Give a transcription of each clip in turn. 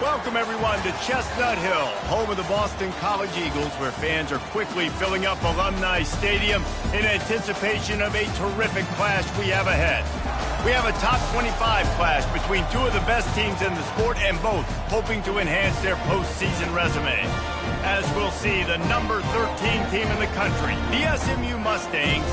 Welcome, everyone, to Chestnut Hill, home of the Boston College Eagles, where fans are quickly filling up Alumni Stadium in anticipation of a terrific clash we have ahead. We have a top 25 clash between two of the best teams in the sport, and both hoping to enhance their postseason resume. As we'll see, the number 13 team in the country, the SMU Mustangs,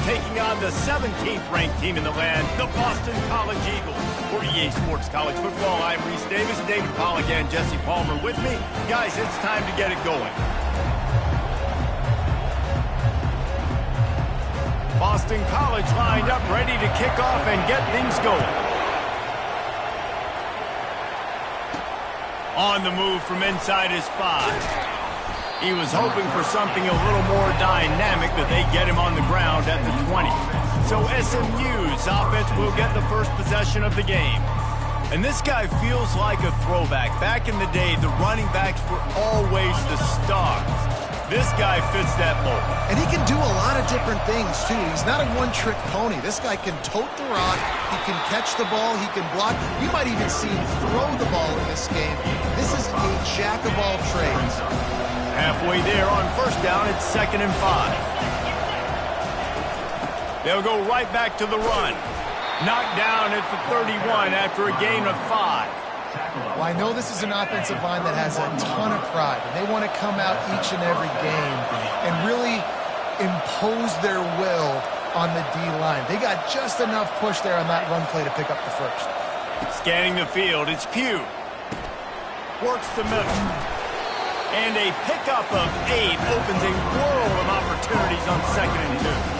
taking on the 17th ranked team in the land, the Boston College Eagles. For EA Sports College Football, I'm Reese Davis, David Pollack, and Jesse Palmer with me. Guys, it's time to get it going. Boston College lined up, ready to kick off and get things going. On the move from inside his 5. He was hoping for something a little more dynamic, but they get him on the ground at the 20. So SMU's offense will get the first possession of the game. And this guy feels like a throwback. Back in the day, the running backs were always the stars. This guy fits that mold. And he can do a lot of different things, too. He's not a one-trick pony. This guy can tote the rock. He can catch the ball. He can block. You might even see him throw the ball in this game. This is a jack of all trades. Halfway there on first down, it's 2nd and 5. They'll go right back to the run. Knocked down at the 31 after a gain of 5. Well, I know this is an offensive line that has a ton of pride. They want to come out each and every game and really impose their will on the D-line. They got just enough push there on that run play to pick up the first. Scanning the field, it's Pugh. Works the middle. And a pickup of 8 opens a world of opportunities on 2nd and 2.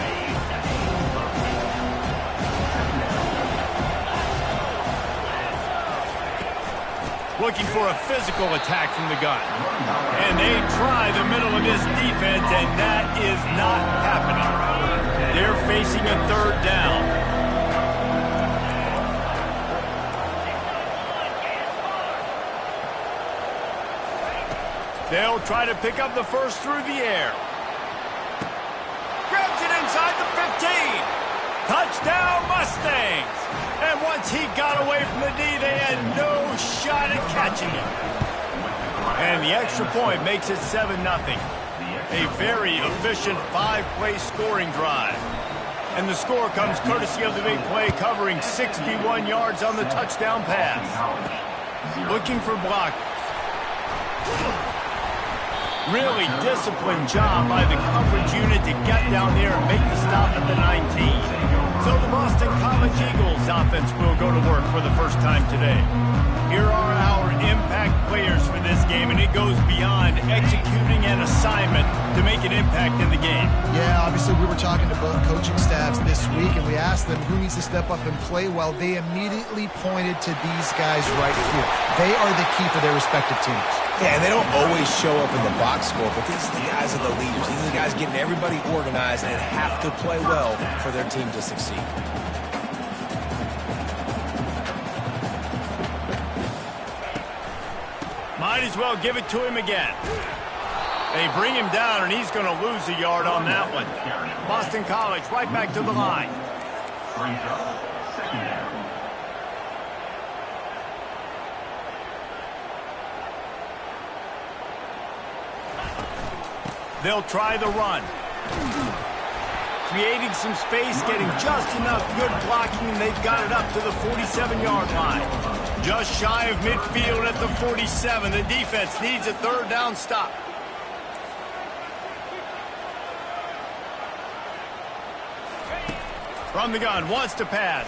Looking for a physical attack from the gun. And they try the middle of this defense, and that is not happening. They're facing a 3rd down. They'll try to pick up the first through the air. Grabs it inside the 15. Touchdown, Mustangs. And once he got away from the D, they had no shot at catching him. And the extra point makes it 7-0. A very efficient 5-play scoring drive. And the score comes courtesy of the big play, covering 61 yards on the touchdown pass. Looking for blockers. Really disciplined job by the coverage unit to get down there and make the stop at the 19. So the Boston College Eagles offense will go to work for the first time today. Here are our impact players for this game, and it goes beyond executing an assignment to make an impact in the game. Yeah, obviously we were talking to both coaching staffs this week, and we asked them who needs to step up and play well. They immediately pointed to these guys right here. They are the key for their respective teams. Yeah, and they don't always show up in the box score, but these are the guys that are the leaders. These are the guys getting everybody organized and have to play well for their team to succeed. Might as well give it to him again. They bring him down, and he's going to lose a yard on that one. Boston College right back to the line. They'll try the run. Creating some space, getting just enough good blocking, and they've got it up to the 47-yard line. Just shy of midfield at the 47. The defense needs a 3rd down stop. From the gun, wants to pass.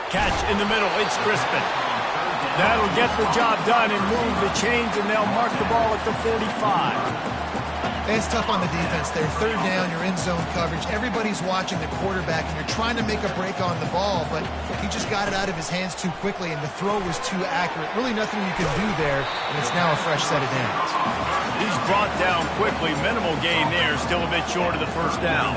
Catch in the middle, it's Crispin. That'll get the job done and move the chains, and they'll mark the ball at the 45. It's tough on the defense there. 3rd down, you're in zone coverage. Everybody's watching the quarterback, and you're trying to make a break on the ball, but he just got it out of his hands too quickly, and the throw was too accurate. Really nothing you can do there, and it's now a fresh set of downs. He's brought down quickly. Minimal gain there, still a bit short of the 1st down.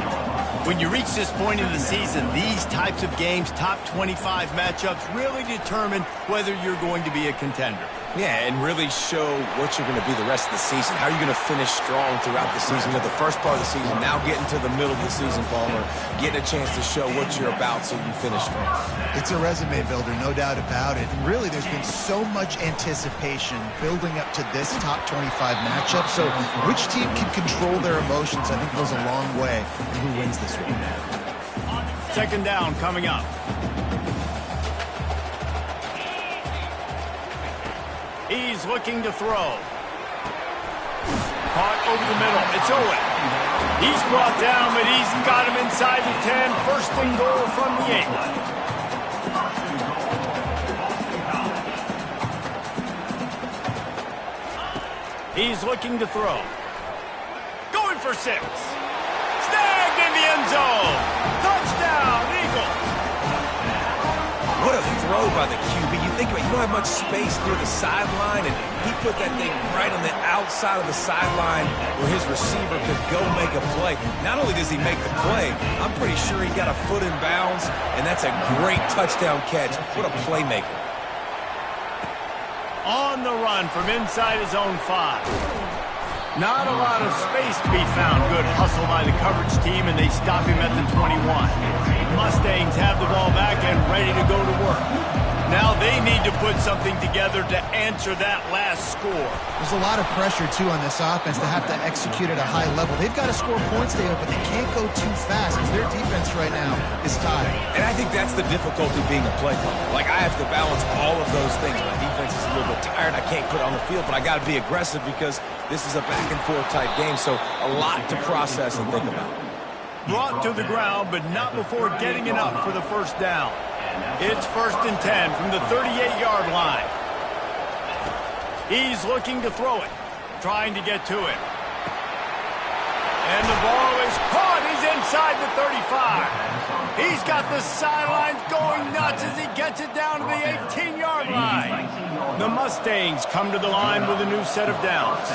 When you reach this point in the season, these types of games, top 25 matchups, really determine whether you're going to be a contender. Yeah, and really show what you're going to be the rest of the season. How are you going to finish strong throughout the season? The first part of the season, now getting to the middle of the season, Palmer, getting a chance to show what you're about so you can finish strong. It's a resume builder, no doubt about it. And really, there's been so much anticipation building up to this top 25 matchup. So which team can control their emotions, I think, goes a long way in who wins this one. Second down coming up. He's looking to throw. Caught over the middle. It's Owen. He's brought down, but he's got him inside the 10. First and goal from the 8. He's looking to throw. Going for 6. Snagged in the end zone. Touchdown, Eagles. What a throw by the QB. You think about it, you don't have much space near the sideline, and he put that thing right on the outside of the sideline where his receiver could go make a play. Not only does he make the play, I'm pretty sure he got a foot in bounds, and that's a great touchdown catch. What a playmaker. On the run from inside his own 5. Not a lot of space to be found. Good hustle by the coverage team, and they stop him at the 21. Mustangs have the ball back and ready to go to work. Now they need to put something together to answer that last score. There's a lot of pressure, too, on this offense to have to execute at a high level. They've got to score points there, but they can't go too fast because their defense right now is tired. And I think that's the difficulty being a play caller. Like, I have to balance all of those things. My defense is a little bit tired. I can't put it on the field, but I got to be aggressive because this is a back-and-forth type game, so a lot to process and think about. Brought to the ground, but not before getting enough for the first down. It's 1st and 10 from the 38-yard line. He's looking to throw it, trying to get to it. And the ball is caught. He's inside the 35. He's got the sidelines going nuts as he gets it down to the 18-yard line. The Mustangs come to the line with a new set of downs.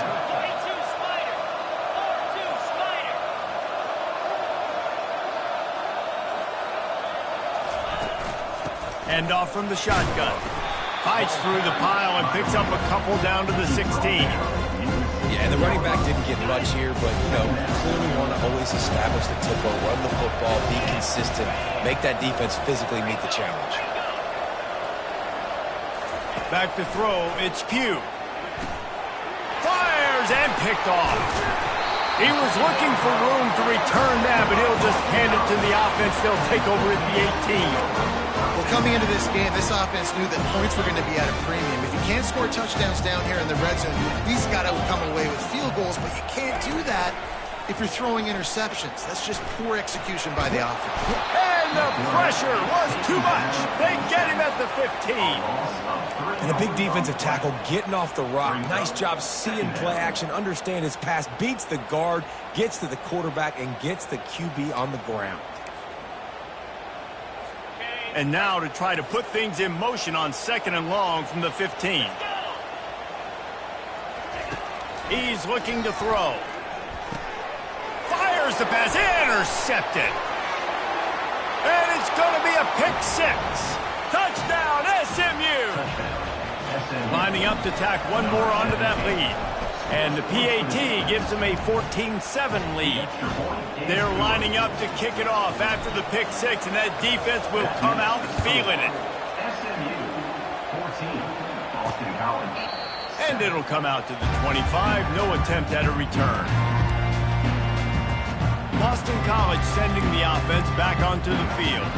End off from the shotgun. Fights through the pile and picks up a couple down to the 16. Yeah, and the running back didn't get much here, but, you know, clearly want to always establish the tempo, run the football, be consistent, make that defense physically meet the challenge. Back to throw, it's Pugh. Fires and picked off. He was looking for room to return that, but he'll just hand it to the offense. They'll take over at the 18. Well, coming into this game, this offense knew that points were going to be at a premium. If you can't score touchdowns down here in the red zone, you at least got to come away with field goals, but you can't do that if you're throwing interceptions. That's just poor execution by the offense. And the pressure was too much. They get him at the 15. And a big defensive tackle getting off the rock. Nice job seeing play action, understand his pass, beats the guard, gets to the quarterback, and gets the QB on the ground. And now to try to put things in motion on 2nd and long from the 15. He's looking to throw. Fires the pass, intercepted. And it's going to be a pick 6. Touchdown, SMU. Lining up to tack one more onto that lead. And the PAT gives them a 14-7 lead. They're lining up to kick it off after the pick 6, and that defense will come out feeling it. And it'll come out to the 25. No attempt at a return. Boston College sending the offense back onto the field.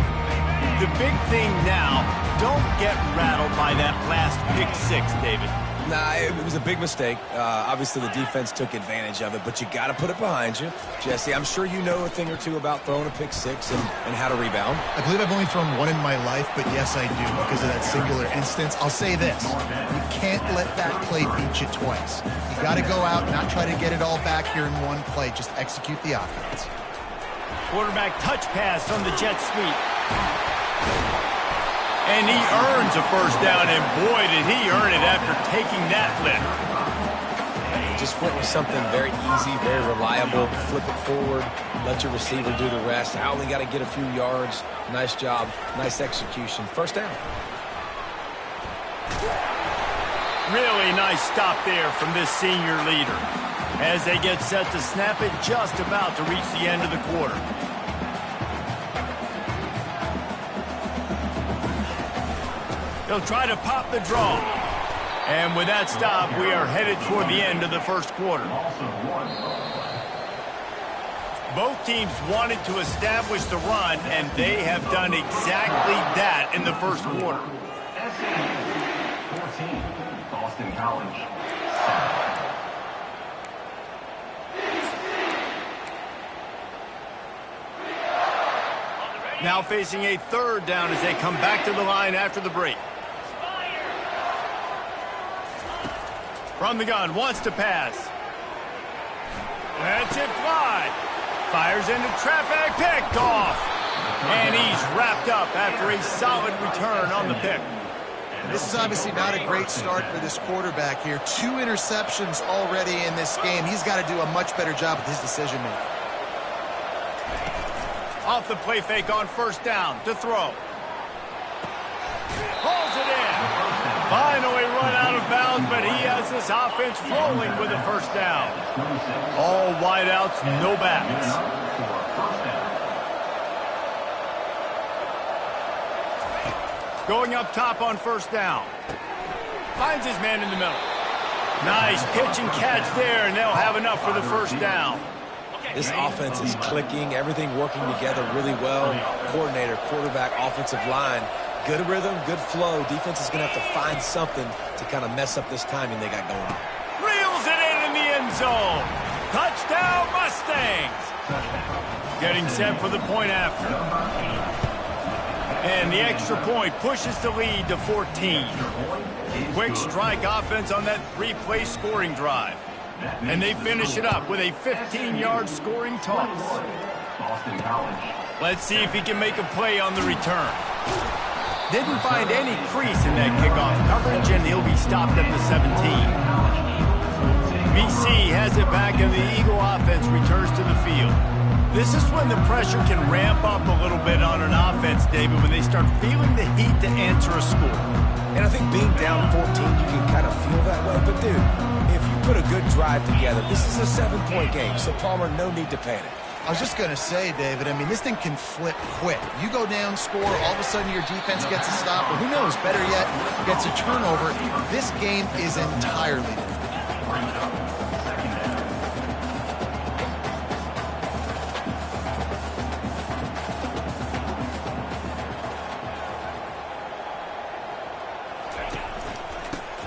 The big thing now, don't get rattled by that last pick 6, David. Nah, it was a big mistake. Obviously, the defense took advantage of it, but you got to put it behind you. Jesse, I'm sure you know a thing or two about throwing a pick 6 and how to rebound. I believe I've only thrown one in my life, but yes, I do because of that singular instance. I'll say this. You can't let that play beat you twice. You got to go out and not try to get it all back here in one play. Just execute the offense. Quarterback touch pass from the jet sweep. And he earns a first down, and boy, did he earn it after taking that lift. Just went with something very easy, very reliable. Flip it forward, let your receiver do the rest. I only got to get a few yards. Nice job, nice execution. First down. Really nice stop there from this senior leader as they get set to snap it, just about to reach the end of the quarter. They'll try to pop the draw. And with that stop, we are headed toward the end of the first quarter. Both teams wanted to establish the run, and they have done exactly that in the first quarter. 14, Boston College. Now facing a third down as they come back to the line after the break. From the gun, wants to pass. That's it, fly. Fires into traffic, picked off. And he's wrapped up after a solid return on the pick. This is obviously not a great start for this quarterback here. 2 interceptions already in this game. He's got to do a much better job with his decision-making. Off the play fake on first down to throw. Pulls it in. Finally run out of bounds, but he has this offense rolling with a first down. All wideouts, no backs. Going up top on first down. Finds his man in the middle. Nice pitch and catch there, and they'll have enough for the first down. This offense is clicking, everything working together really well. Coordinator, quarterback, offensive line. Good rhythm, good flow. Defense is going to have to find something to kind of mess up this timing they got going on. Reels it in the end zone. Touchdown, Mustangs. Getting set for the point after. And the extra point pushes the lead to 14. Quick strike offense on that 3-play scoring drive. And they finish it up with a 15-yard scoring toss. Let's see if he can make a play on the return. Didn't find any crease in that kickoff coverage, and he'll be stopped at the 17. BC has it back, and the Eagle offense returns to the field. This is when the pressure can ramp up a little bit on an offense, David, when they start feeling the heat to answer a score. And I think being down 14, you can kind of feel that way. But, dude, if you put a good drive together, this is a 7-point game, so Palmer, no need to panic. I was just going to say, David, I mean, this thing can flip quick. You go down, score, all of a sudden your defense gets a stop, or who knows, better yet, gets a turnover. This game is entirely different.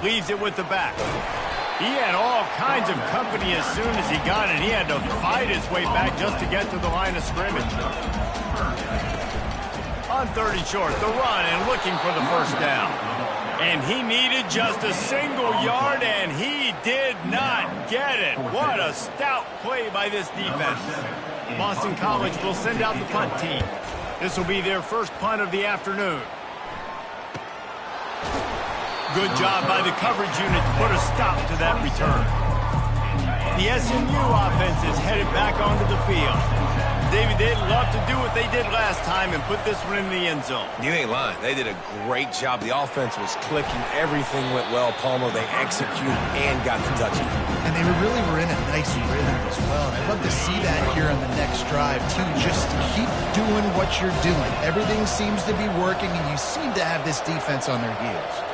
Leaves it with the back. He had all kinds of company as soon as he got it. He had to fight his way back just to get to the line of scrimmage. On 30 short, the run and looking for the first down. And he needed just a single yard, and he did not get it. What a stout play by this defense. Boston College will send out the punt team. This will be their first punt of the afternoon. Good job by the coverage unit to put a stop to that return. The SMU offense is headed back onto the field. David, they'd love to do what they did last time and put this one in the end zone. You ain't lying. They did a great job. The offense was clicking. Everything went well. Palmer, they executed and got the touchdown. And they really were in a nice rhythm as well. And I'd love to see that here on the next drive, too. Just keep doing what you're doing. Everything seems to be working, and you seem to have this defense on their heels.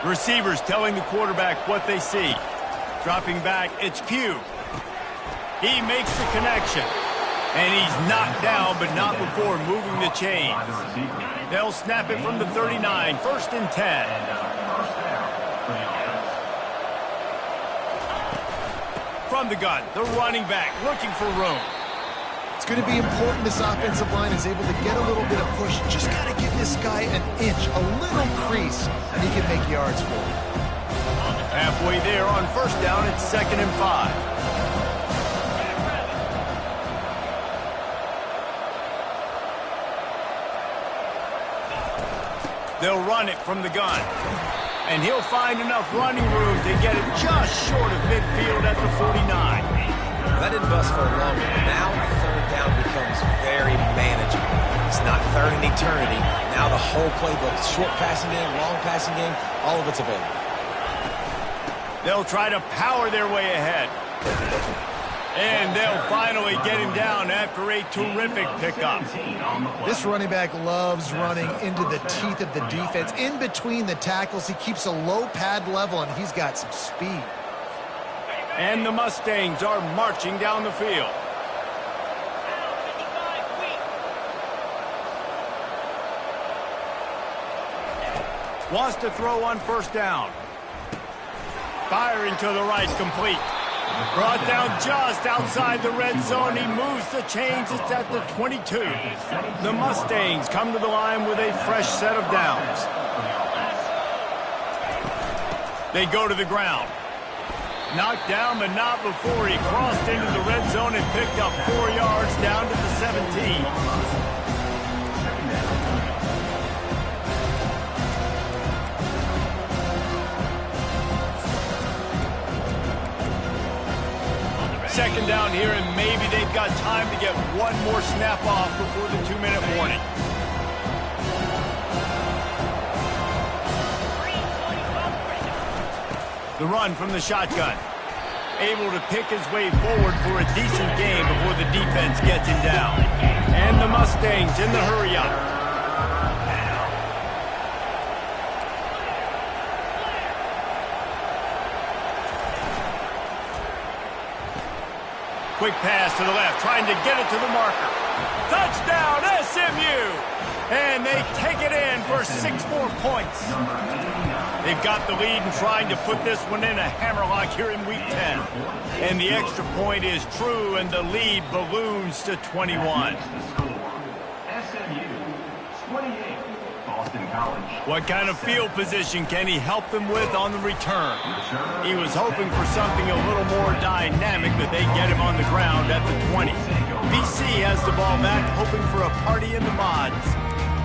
Receivers telling the quarterback what they see. Dropping back, it's Q. He makes the connection. And he's knocked down, but not before moving the chains. They'll snap it from the 39, 1st and 10. From the gun, the running back looking for room. It's going to be important this offensive line is able to get a little bit of push. Just got to give this guy an inch, a little crease, and he can make yards for it. Halfway there on first down, it's 2nd and 5. They'll run it from the gun. And he'll find enough running room to get it just short of midfield at the 49. That didn't bust for a long one. Now third down becomes very manageable. It's not third in eternity. Now the whole playbook, short passing game, long passing game, all of it's available. They'll try to power their way ahead. And they'll finally get him down after a terrific pickup. This running back loves running into the teeth of the defense. In between the tackles, he keeps a low pad level, and he's got some speed. And the Mustangs are marching down the field. Wants to throw on first down. Firing to the right, complete. Brought down just outside the red zone. He moves the chains. It's at the 22. The Mustangs come to the line with a fresh set of downs. They go to the ground. Knocked down, but not before he crossed into the red zone and picked up 4 yards down to the 17. Second down here, and maybe they've got time to get one more snap off before the 2-minute warning. The run from the shotgun. Able to pick his way forward for a decent game before the defense gets him down. And the Mustangs in the hurry-up. Quick pass to the left, trying to get it to the marker. Touchdown, SMU! And they take it in for 6 more points. They've got the lead and trying to put this one in a hammerlock here in Week 10. And the extra point is true, and the lead balloons to 21. SMU 28, Boston College. What kind of field position can he help them with on the return? He was hoping for something a little more dynamic, but they get him on the ground at the 20. BC has the ball back, hoping for a party in the mods.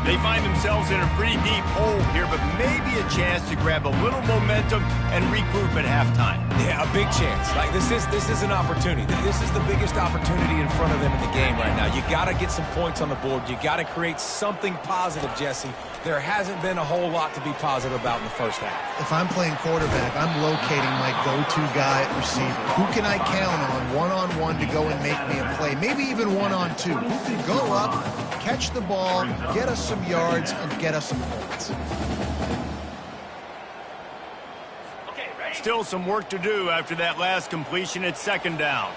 They find themselves in a pretty deep hole here, but maybe a chance to grab a little momentum and regroup at halftime. Yeah, a big chance. Like this is an opportunity. This is the biggest opportunity in front of them in the game right now. You got to get some points on the board. You got to create something positive, Jesse. There hasn't been a whole lot to be positive about in the first half. If I'm playing quarterback, I'm locating my go-to guy at receiver. Who can I count on one-on-one to go and make me a play? Maybe even one-on-two. Who can go up, catch the ball, get us some yards, and get us some points. Still some work to do after that last completion at second down.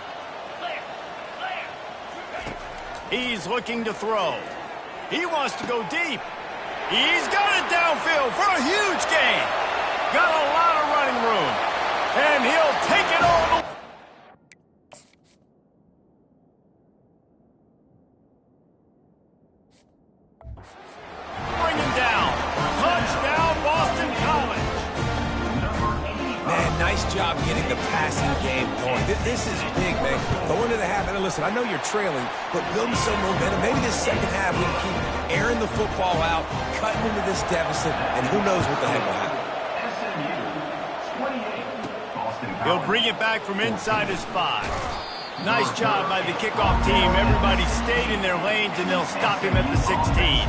He's looking to throw. He wants to go deep. He's got it downfield for a huge gain. Got a lot of running room. And he'll take it all the way. Bring him down. Touchdown, Boston College. Man, nice job getting the passing game going. This is big, man. Going to the half, and listen, I know you're trailing, but building some momentum. Maybe this second half we can keep airing the football out, cutting into this deficit, and who knows what the heck will happen. He'll bring it back from inside his 5. Nice job by the kickoff team. Everybody stayed in their lanes, and they'll stop him at the 16.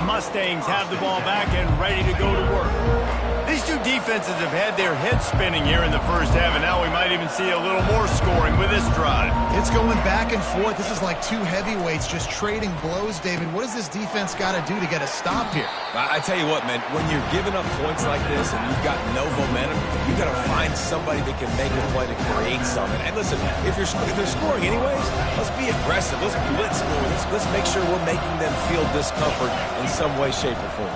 The Mustangs have the ball back and ready to go to work. These two defenses have had their heads spinning here in the first half, and now we might even see a little more scoring with this drive. It's going back and forth. This is like two heavyweights just trading blows, David. What does this defense got to do to get a stop here? I tell you what, man, when you're giving up points like this and you've got no momentum, you got to find somebody that can make a play to create something. And listen, if they're scoring anyways, let's be aggressive. Let's blitz score. Let's make sure we're making them feel discomfort in some way, shape, or form.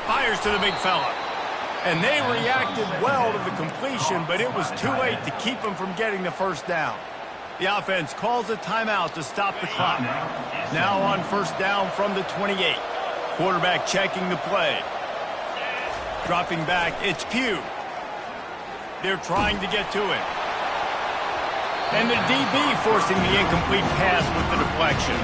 Fires to the big fella. And they reacted well to the completion, but it was too late to keep them from getting the first down. The offense calls a timeout to stop the clock. Now on first down from the 28. Quarterback checking the play. Dropping back, it's Pugh. They're trying to get to it. And the DB forcing the incomplete pass with the deflection.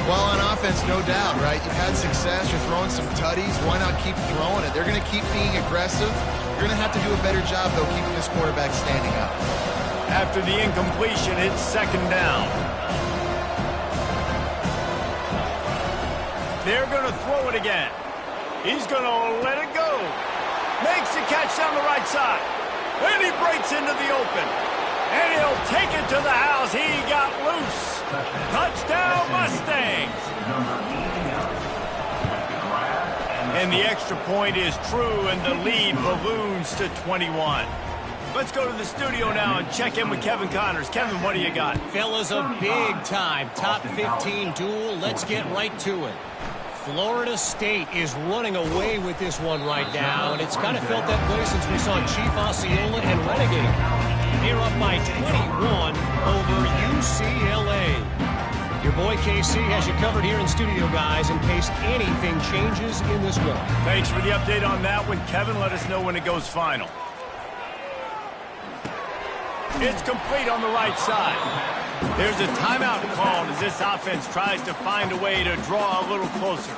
Well, on offense, no doubt, right? You've had success. You're throwing some tutties. Why not keep throwing it? They're going to keep being aggressive. You're going to have to do a better job, though, keeping this quarterback standing up. After the incompletion, it's second down. They're going to throw it again. He's going to let it go. Makes the catch down the right side. And he breaks into the open. And he'll take it to the house. He got loose. Touchdown, Mustangs. And the extra point is true, and the lead balloons to 21. Let's go to the studio now and check in with Kevin Connors. Kevin, what do you got? Fellas, a big-time top 15 duel. Let's get right to it. Florida State is running away with this one right now, and it's kind of felt that way since we saw Chief Osceola and Renegade. They're up by 21 over UCLA. Your boy KC has you covered here in studio, guys, in case anything changes in this one. Thanks for the update on that one, Kevin. Let us know when it goes final. It's complete on the right side. There's a timeout called as this offense tries to find a way to draw a little closer.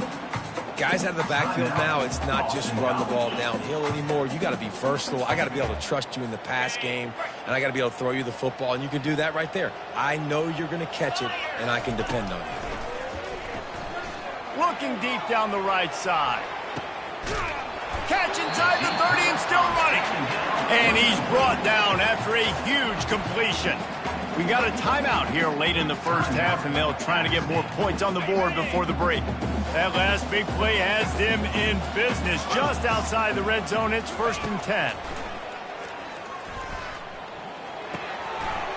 Guys out of the backfield now, it's not just run the ball downhill anymore. You got to be versatile. I got to be able to trust you in the pass game, and I got to be able to throw you the football, and you can do that right there. I know you're going to catch it, and I can depend on you. Looking deep down the right side. Catch inside the 30 and still running. And he's brought down after a huge completion. We got a timeout here late in the first half, and they'll try to get more points on the board before the break. That last big play has them in business just outside the red zone. It's 1st and 10.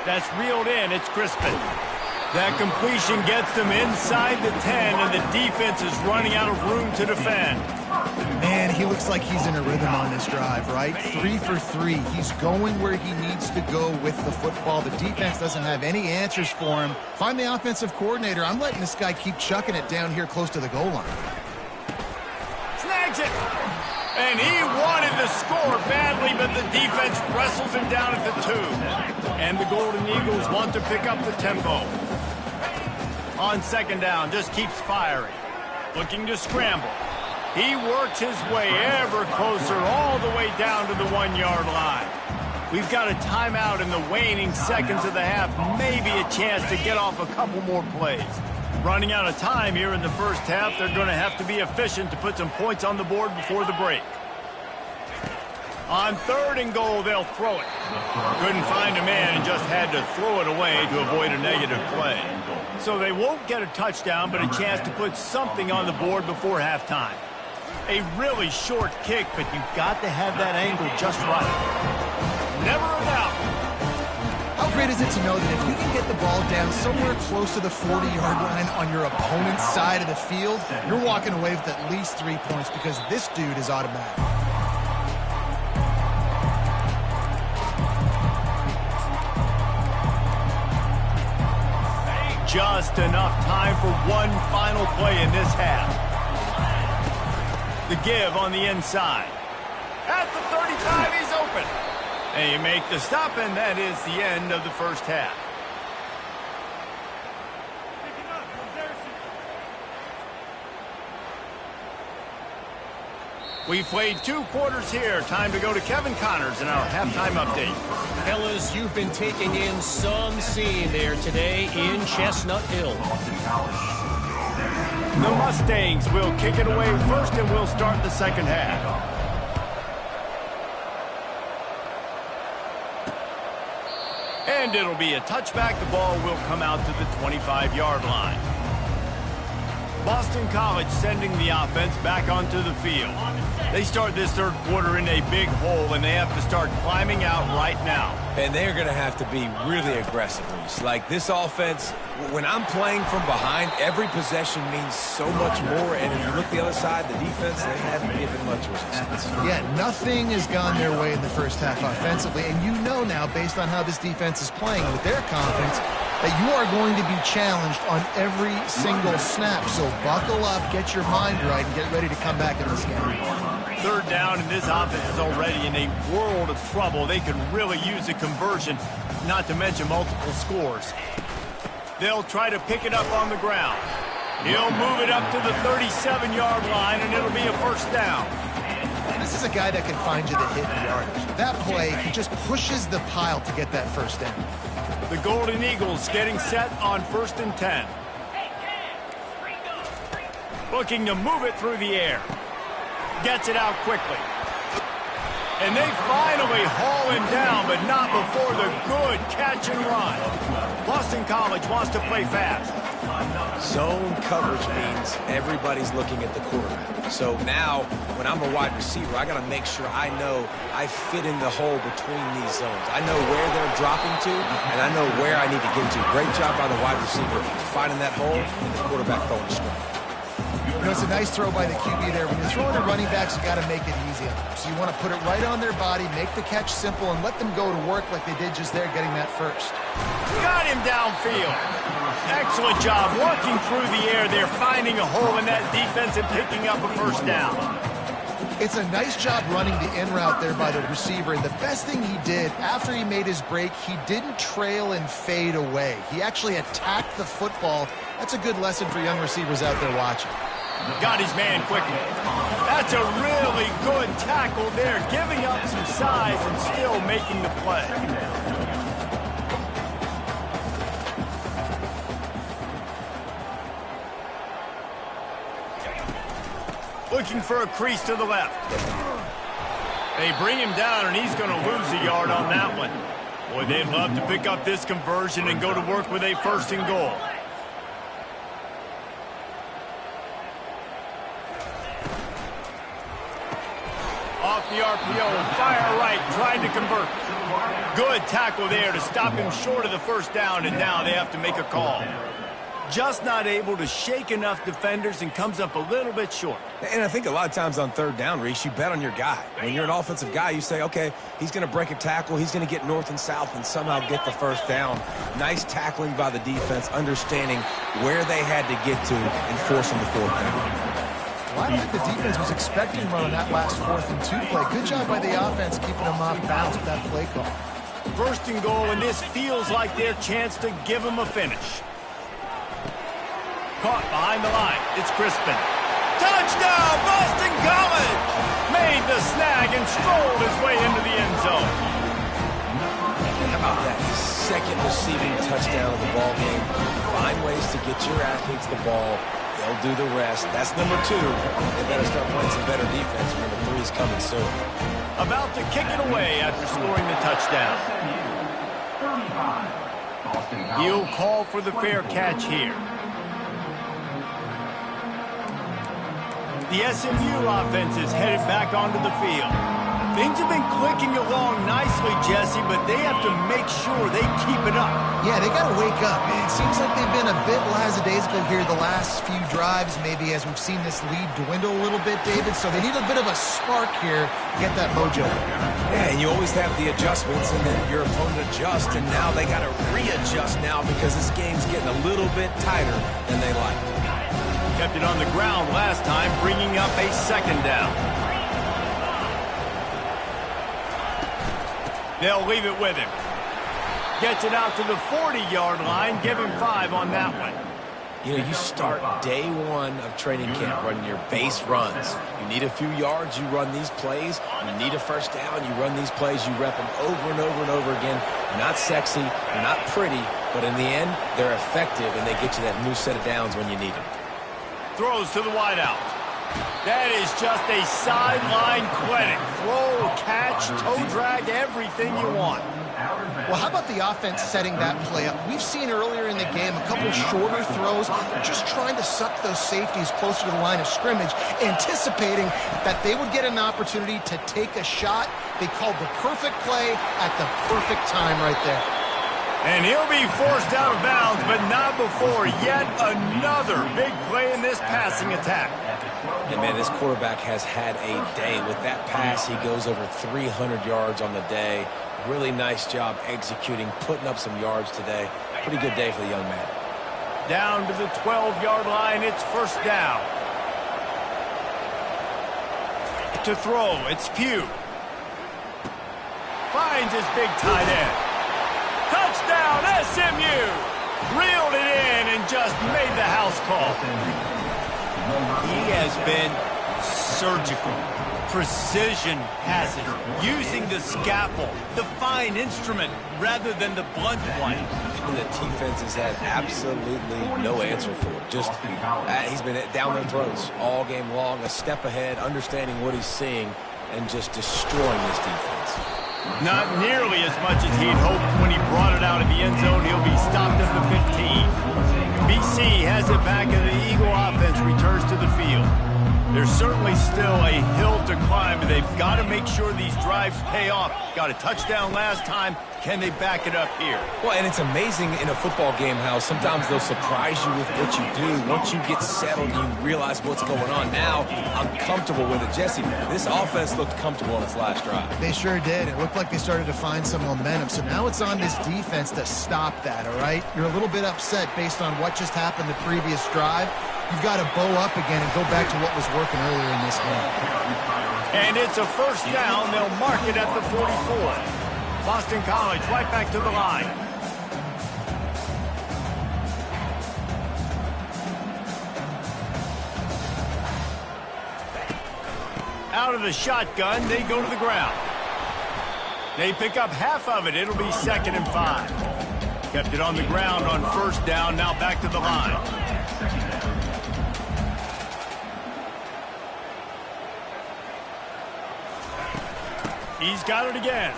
That's reeled in. It's Crispin. That completion gets them inside the 10, and the defense is running out of room to defend. Man, he looks like he's in a rhythm on this drive, right? 3 for 3. He's going where he needs to go with the football. The defense doesn't have any answers for him. Find the offensive coordinator. I'm letting this guy keep chucking it down here close to the goal line. Snags it. And he wanted to score badly, but the defense wrestles him down at the 2. And the Golden Eagles want to pick up the tempo. On second down, just keeps firing. Looking to scramble. He works his way ever closer all the way down to the 1-yard line. We've got a timeout in the waning seconds of the half. Maybe a chance to get off a couple more plays. Running out of time here in the first half. They're going to have to be efficient to put some points on the board before the break. On 3rd and goal, they'll throw it. Couldn't find a man and just had to throw it away to avoid a negative play. So they won't get a touchdown, but a chance to put something on the board before halftime. A really short kick, but you've got to have that angle just right. Never a doubt. How great is it to know that if you can get the ball down somewhere close to the 40-yard line on your opponent's side of the field, you're walking away with at least 3 points because this dude is automatic. Just enough time for one final play in this half. The give on the inside. At the 35, he's open. They make the stop, and that is the end of the first half. We've played 2 quarters here. Time to go to Kevin Connors in our halftime update. Fellas, you've been taking in some scene there today in Chestnut Hill. The Mustangs will kick it away first, and we'll start the second half. And it'll be a touchback. The ball will come out to the 25-yard line. Boston College sending the offense back onto the field. They start this third quarter in a big hole, and they have to start climbing out right now. And they're going to have to be really aggressive. Like this offense, when I'm playing from behind, every possession means so much more. And if you look the other side, the defense, they haven't given much resistance. Yeah, nothing has gone their way in the first half offensively. And you know now, based on how this defense is playing with their confidence, that you are going to be challenged on every single snap. So buckle up, get your mind right, and get ready to come back in this game. Third down, and this offense is already in a world of trouble. They could really use a conversion, not to mention multiple scores. They'll try to pick it up on the ground. He'll move it up to the 37-yard line, and it'll be a first down. This is a guy that can find you the hidden yardage. That play, he just pushes the pile to get that first down. The Golden Eagles getting set on 1st and 10. Looking to move it through the air. Gets it out quickly. And they finally haul him down, but not before the good catch and run. Boston College wants to play fast. Zone coverage means everybody's looking at the quarterback. So now, when I'm a wide receiver, I got to make sure I know I fit in the hole between these zones. I know where they're dropping to, and I know where I need to get to. Great job by the wide receiver finding that hole, and the quarterback throwing straight. You know, it's a nice throw by the QB there. When you're throwing to running backs, you got to make it easy. So you want to put it right on their body, make the catch simple, and let them go to work like they did just there, getting that first. Got him downfield. Excellent job working through the air there, finding a hole in that defense and picking up a first down. It's a nice job running the in route there by the receiver, and the best thing he did after he made his break, he didn't trail and fade away. He actually attacked the football. That's a good lesson for young receivers out there watching. Got his man quickly. That's a really good tackle there, giving up some size and still making the play. Looking for a crease to the left. They bring him down, and he's going to lose a yard on that one. Boy, they'd love to pick up this conversion and go to work with a 1st and goal. Off the RPO, fire right, trying to convert. Good tackle there to stop him short of the first down, and now they have to make a call. Just not able to shake enough defenders and comes up a little bit short. And I think a lot of times on 3rd down, Reese, you bet on your guy. When you're an offensive guy, you say, okay, he's going to break a tackle, he's going to get north and south and somehow get the first down. Nice tackling by the defense, understanding where they had to get to and forcing the 4th down. Well, I don't think the defense was expecting run on that last 4th and 2 play. Good job by the offense keeping them off balance with that play call. 1st and goal, and this feels like their chance to give them a finish. Caught behind the line. It's Crispin. Touchdown, Boston College! Made the snag and strolled his way into the end zone. How about that second receiving touchdown of the ball game? Find ways to get your athletes the ball. They'll do the rest. That's number 2. They better start playing some better defense. Number 3 is coming soon. About to kick it away after scoring the touchdown. He'll call for the fair catch here. The SMU offense is headed back onto the field. Things have been clicking along nicely, Jesse, but they have to make sure they keep it up. Yeah, they got to wake up. It seems like they've been a bit lackadaisical here the last few drives, maybe as we've seen this lead dwindle a little bit, David. So they need a bit of a spark here to get that mojo. Yeah, and you always have the adjustments, and then your opponent adjusts, and now they got to readjust now because this game's getting a little bit tighter than they like. Kept it on the ground last time, bringing up a 2nd down. They'll leave it with him. Gets it out to the 40-yard line. Give him 5 on that one. You know, you start day 1 of training camp running your base runs. You need a few yards, you run these plays. You need a first down, you run these plays. You rep them over and over and over again. They're not sexy, they're not pretty, but in the end, they're effective, and they get you that new set of downs when you need them. Throws to the wideout. That is just a sideline clinic. Throw, catch, toe drag, everything you want. Well, how about the offense setting that play up? We've seen earlier in the game a couple shorter throws. They're just trying to suck those safeties closer to the line of scrimmage, anticipating that they would get an opportunity to take a shot. They called the perfect play at the perfect time right there. And he'll be forced out of bounds, but not before yet another big play in this passing attack. And, man, this quarterback has had a day. With that pass, he goes over 300 yards on the day. Really nice job executing, putting up some yards today. Pretty good day for the young man. Down to the 12-yard line, it's 1st down. To throw, it's Pugh. Finds his big tight end. Touchdown, SMU! Reeled it in and just made the house call. He has been surgical. Precision passes, using the scalpel, the fine instrument, rather than the blunt one. And the defense has had absolutely no answer for it. Just, he's been down their throats all game long, a step ahead, understanding what he's seeing, and just destroying this defense. Not nearly as much as he'd hoped when he brought it out of the end zone. He'll be stopped at the 15. BC has it back, and the Eagle offense returns to the field. There's certainly still a hill to climb, and they've got to make sure these drives pay off. Got a touchdown last time. Can they back it up here? Well, and it's amazing in a football game how sometimes they'll surprise you with what you do. Once you get settled, you realize what's going on. Now, I'm comfortable with it. Jesse, this offense looked comfortable on its last drive. They sure did. It looked like they started to find some momentum. So now it's on this defense to stop that, all right? You're a little bit upset based on what just happened the previous drive. You've got to bow up again and go back to what was working earlier in this game. And it's a first down. They'll mark it at the 44. Boston College right back to the line. Out of the shotgun, they go to the ground. They pick up half of it. It'll be 2nd and 5. Kept it on the ground on first down. Now back to the line. He's got it again.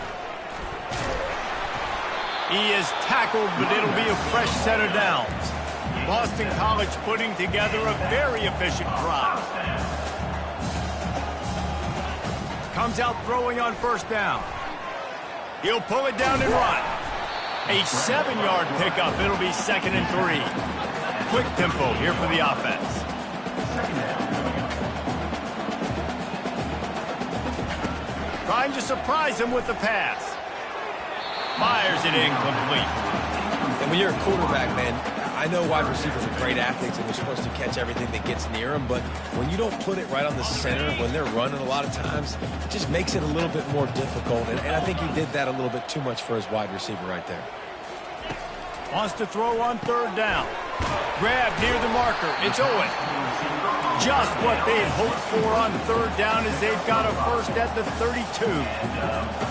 He is tackled, but it'll be a fresh set of downs. Boston College putting together a very efficient drive. Comes out throwing on first down. He'll pull it down and run. A 7-yard pickup. It'll be 2nd and 3. Quick tempo here for the offense. Trying to surprise him with the pass. Fires it incomplete. And when you're a quarterback, man, I know wide receivers are great athletes and they're supposed to catch everything that gets near them, but when you don't put it right on the center, when they're running a lot of times, it just makes it a little bit more difficult. And I think he did that a little bit too much for his wide receiver right there. Wants to throw on third down. Grab near the marker. It's Owen. Just what they'd hoped for on third down as they've got a first at the 32.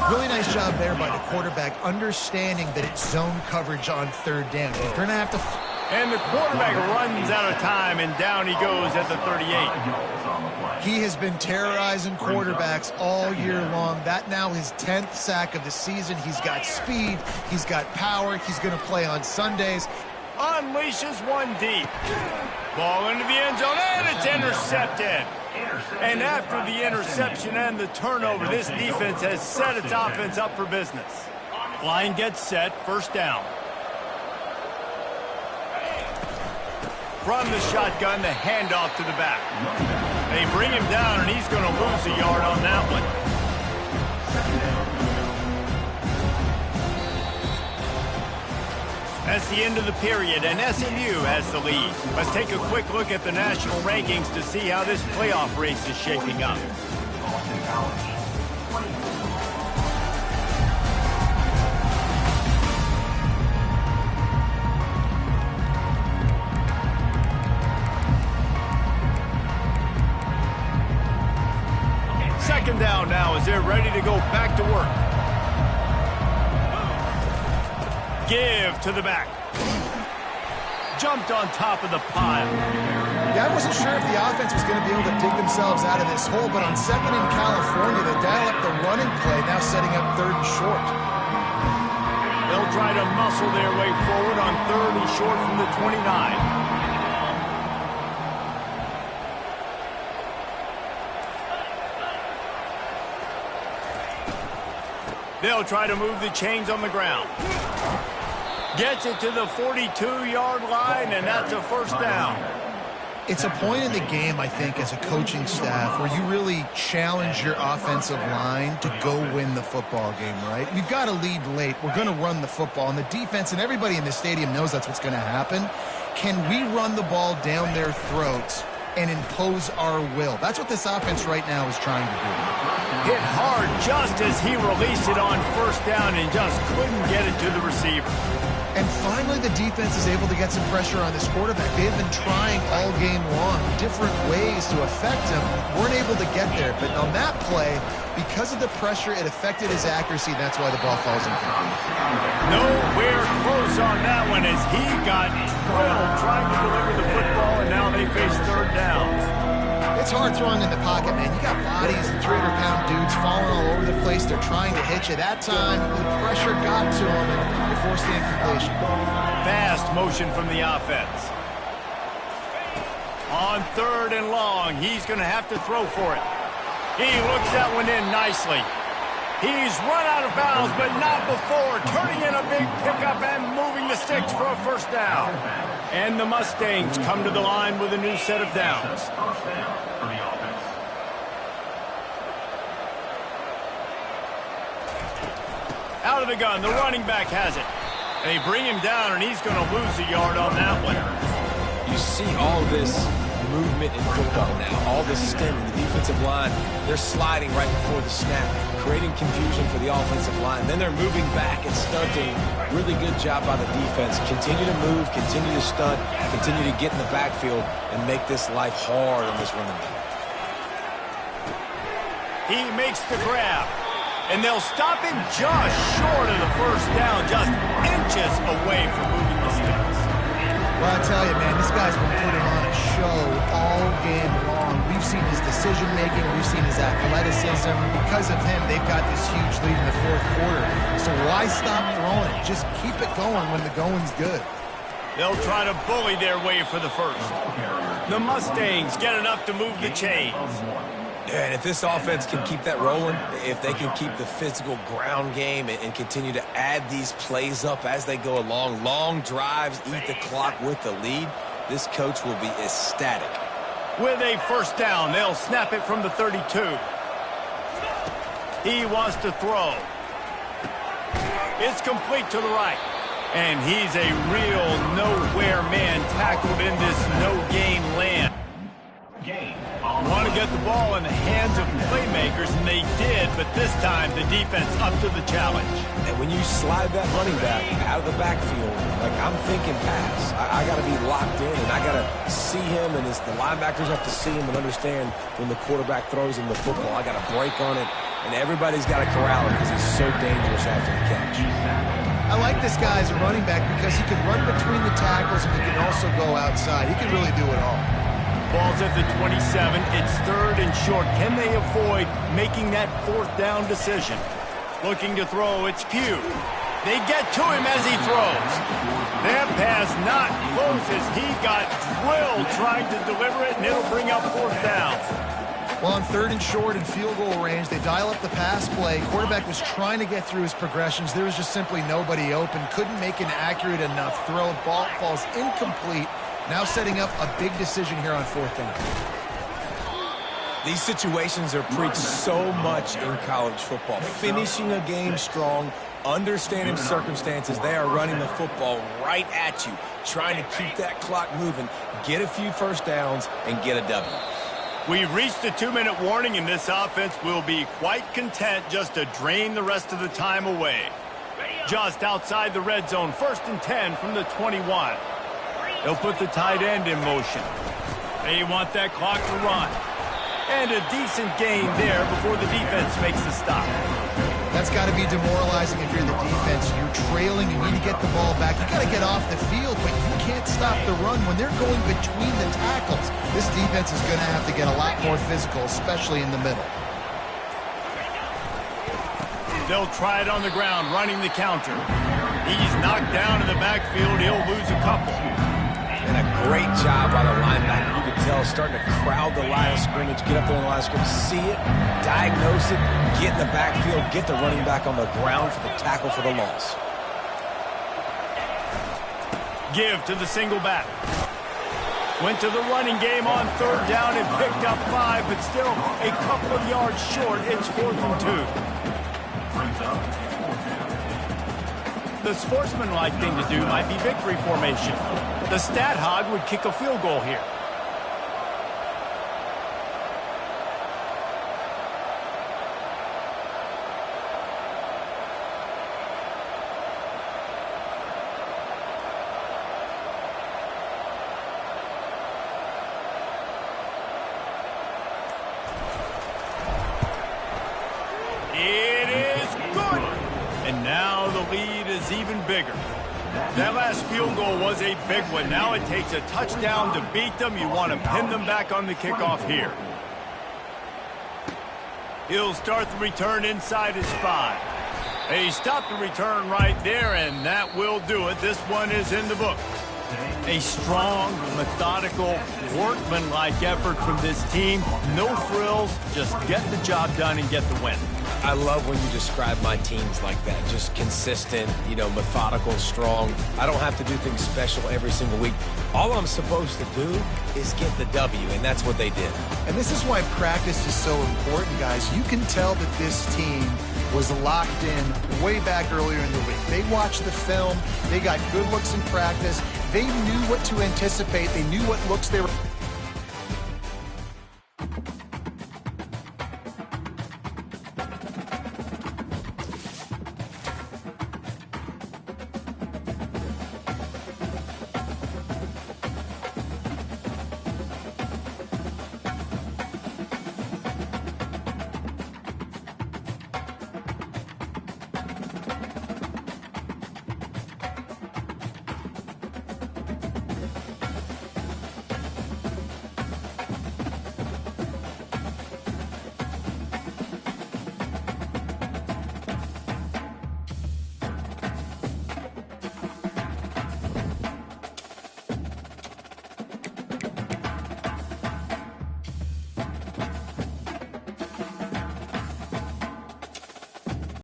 Really nice job there by the quarterback, understanding that it's zone coverage on third down. You're going to have to... And the quarterback runs out of time, and down he goes at the 38. He has been terrorizing quarterbacks all year long. That now his 10th sack of the season. He's got speed. He's got power. He's going to play on Sundays. Unleashes one deep. Ball into the end zone, and it's intercepted. And after the interception and the turnover, this defense has set its offense up for business. Line gets set, first down. From the shotgun, the handoff to the back. They bring him down, and he's going to lose a yard on that one. That's the end of the period, and SMU has the lead. Let's take a quick look at the national rankings to see how this playoff race is shaping up. Second down now as they're ready to go back to work. Give to the back. Jumped on top of the pile. Yeah, I wasn't sure if the offense was going to be able to dig themselves out of this hole, but on 2nd in California, they dial up the running play, now setting up 3rd and short. They'll try to muscle their way forward on 3rd and short from the 29. They'll try to move the chains on the ground. Gets it to the 42-yard line, and that's a first down. It's a point in the game, I think, as a coaching staff, where you really challenge your offensive line to go win the football game, right? We've got to lead late. We're going to run the football, and the defense and everybody in the stadium knows that's what's going to happen. Can we run the ball down their throats and impose our will? That's what this offense right now is trying to do. Hit hard just as he released it on first down and just couldn't get it to the receiver. And finally, the defense is able to get some pressure on this quarterback. They've been trying all game long different ways to affect him. Weren't able to get there. But on that play, because of the pressure, it affected his accuracy. That's why the ball falls incomplete. Nowhere close on that one as he got drilled trying to deliver the football, and now they face third downs. It's hard throwing in the pocket, man. You got bodies and 300-pound dudes falling all over the place. They're trying to hit you. That time, the pressure got to him, and they forced the incompletion. Fast motion from the offense. On 3rd and long, he's going to have to throw for it. He looks that one in nicely. He's run out of bounds, but not before turning in a big pickup and moving the sticks for a first down. And the Mustangs come to the line with a new set of downs. First down for the offense. Out of the gun, the running back has it. They bring him down, and he's going to lose a yard on that one. You see all this movement in football now, all this stemming. The defensive line, they're sliding right before the snap, creating confusion for the offensive line. Then they're moving back and stunting. Really good job by the defense. Continue to move, continue to stunt, continue to get in the backfield and make this life hard on this running back. He makes the grab, and they'll stop him just short of the first down, just inches away from moving the sticks. Well, I tell you, man, this guy's been putting on a show all game long. We've seen his decision-making. We've seen his athleticism. Because of him, they've got this huge lead in the 4th quarter. So why stop throwing it? Just keep it going when the going's good. They'll try to bully their way for the first. The Mustangs get enough to move the chains. And if this offense can keep that rolling, if they can keep the physical ground game and continue to add these plays up as they go along, long drives, eat the clock with the lead, this coach will be ecstatic. With a first down, they'll snap it from the 32. He wants to throw. It's complete to the right. And he's a real nowhere man tackled in this no-gain land. Want to get the ball in the hands of playmakers, and they did, but this time the defense up to the challenge. And when you slide that running back out of the backfield, like I'm thinking pass, I got to be locked in, and I got to see him, and the linebackers have to see him and understand when the quarterback throws him the football. I got to break on it, and everybody's got to corral him because he's so dangerous after the catch. I like this guy as a running back because he can run between the tackles and he can also go outside. He can really do it all. Ball's at the 27. It's 3rd and short. Can they avoid making that 4th down decision? Looking to throw, it's Pugh. They get to him as he throws. That pass not close as he got drilled trying to deliver it, and it'll bring up 4th down. Well, on 3rd and short and field goal range, they dial up the pass play. Quarterback was trying to get through his progressions. There was just simply nobody open. Couldn't make an accurate enough throw. Ball falls incomplete. Now setting up a big decision here on 4th down. These situations are preached so much in college football. Finishing a game strong, understanding circumstances. They are running the football right at you, trying to keep that clock moving, get a few first downs, and get a W. We've reached the 2-minute warning, and this offense will be quite content just to drain the rest of the time away. Just outside the red zone, 1st and 10 from the 21. They'll put the tight end in motion. They want that clock to run. And a decent gain there before the defense makes the stop. That's got to be demoralizing if you're the defense. You're trailing, you need to get the ball back. You got to get off the field, but you can't stop the run when they're going between the tackles. This defense is going to have to get a lot more physical, especially in the middle. They'll try it on the ground, running the counter. He's knocked down in the backfield. He'll lose a couple. And a great job by the linebacker. You can tell, starting to crowd the line of scrimmage, get up there in the line of scrimmage, see it, diagnose it, get in the backfield, get the running back on the ground for the tackle for the loss. Give to the single back. Went to the running game on 3rd down and picked up 5, but still a couple of yards short. It's 4th and 2. The sportsmanlike thing to do might be victory formation. The stat hog would kick a field goal here. And now the lead is even bigger. That last field goal was a big one. Now it takes a touchdown to beat them. You want to pin them back on the kickoff here. He'll start the return inside his 5. He stopped the return right there, and that will do it. This one is in the book. A strong, methodical, workmanlike effort from this team. No frills, just get the job done and get the win. I love when you describe my teams like that. Just consistent, methodical, strong. I don't have to do things special every single week. All I'm supposed to do is get the W, and that's what they did. And this is why practice is so important, guys. You can tell that this team was locked in way back earlier in the week. They watched the film. They got good looks in practice. They knew what to anticipate. They knew what looks they were